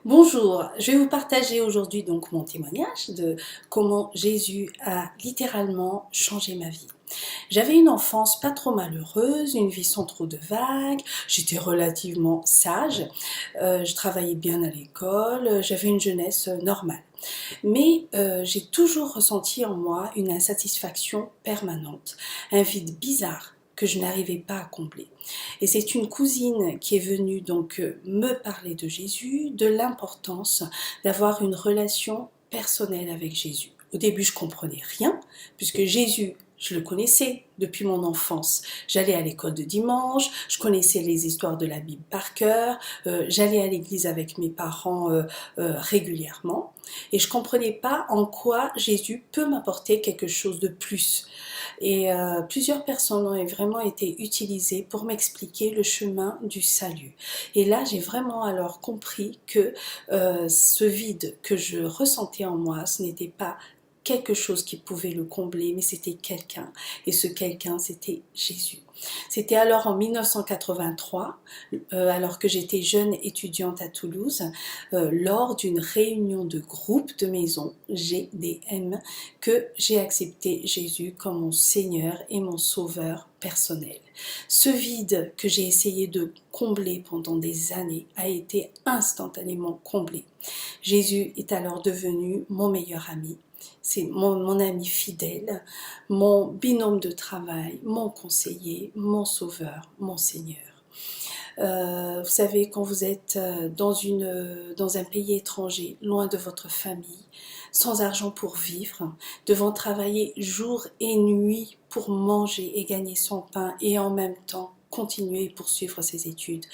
Bonjour, je vais vous partager aujourd'hui donc mon témoignage de comment Jésus a littéralement changé ma vie. J'avais une enfance pas trop malheureuse, une vie sans trop de vagues, j'étais relativement sage, je travaillais bien à l'école, j'avais une jeunesse normale. Mais j'ai toujours ressenti en moi une insatisfaction permanente, un vide bizarre que je n'arrivais pas à combler. Et c'est une cousine qui est venue donc me parler de Jésus, de l'importance d'avoir une relation personnelle avec Jésus. Au début, je comprenais rien, puisque Jésus, je le connaissais depuis mon enfance. J'allais à l'école de dimanche, je connaissais les histoires de la Bible par cœur, j'allais à l'église avec mes parents régulièrement, et je comprenais pas en quoi Jésus peut m'apporter quelque chose de plus. Et plusieurs personnes ont vraiment été utilisées pour m'expliquer le chemin du salut. Et là, j'ai vraiment alors compris que ce vide que je ressentais en moi, ce n'était pas quelque chose qui pouvait le combler, mais c'était quelqu'un. Et ce quelqu'un, c'était Jésus. C'était alors en 1983, alors que j'étais jeune étudiante à Toulouse, lors d'une réunion de groupe de maison, GDM, que j'ai accepté Jésus comme mon Seigneur et mon Sauveur personnel. Ce vide que j'ai essayé de combler pendant des années a été instantanément comblé. Jésus est alors devenu mon meilleur ami. C'est mon ami fidèle, mon binôme de travail, mon conseiller, mon sauveur, mon Seigneur. Vous savez, quand vous êtes dans un pays étranger, loin de votre famille, sans argent pour vivre, devant travailler jour et nuit pour manger et gagner son pain et en même temps continuer et poursuivre ses études,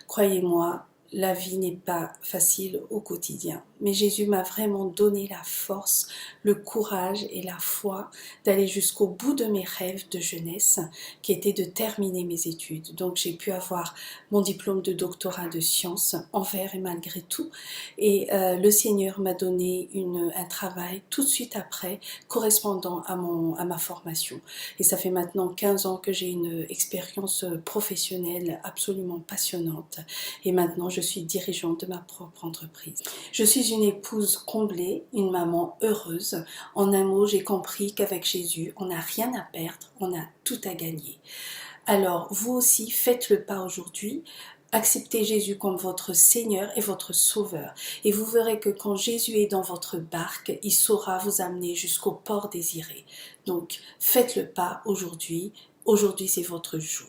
croyez-moi, la vie n'est pas facile au quotidien. Mais Jésus m'a vraiment donné la force, le courage et la foi d'aller jusqu'au bout de mes rêves de jeunesse, qui était de terminer mes études. Donc j'ai pu avoir mon diplôme de doctorat de sciences, envers et malgré tout. Et le Seigneur m'a donné un travail tout de suite après, correspondant à ma formation. Et ça fait maintenant 15 ans que j'ai une expérience professionnelle absolument passionnante. Et maintenant, je suis dirigeante de ma propre entreprise. Je suis une épouse comblée, une maman heureuse. En un mot, j'ai compris qu'avec Jésus, on n'a rien à perdre, on a tout à gagner. Alors, vous aussi, faites le pas aujourd'hui. Acceptez Jésus comme votre Seigneur et votre Sauveur. Et vous verrez que quand Jésus est dans votre barque, il saura vous amener jusqu'au port désiré. Donc, faites le pas aujourd'hui. Aujourd'hui, c'est votre jour.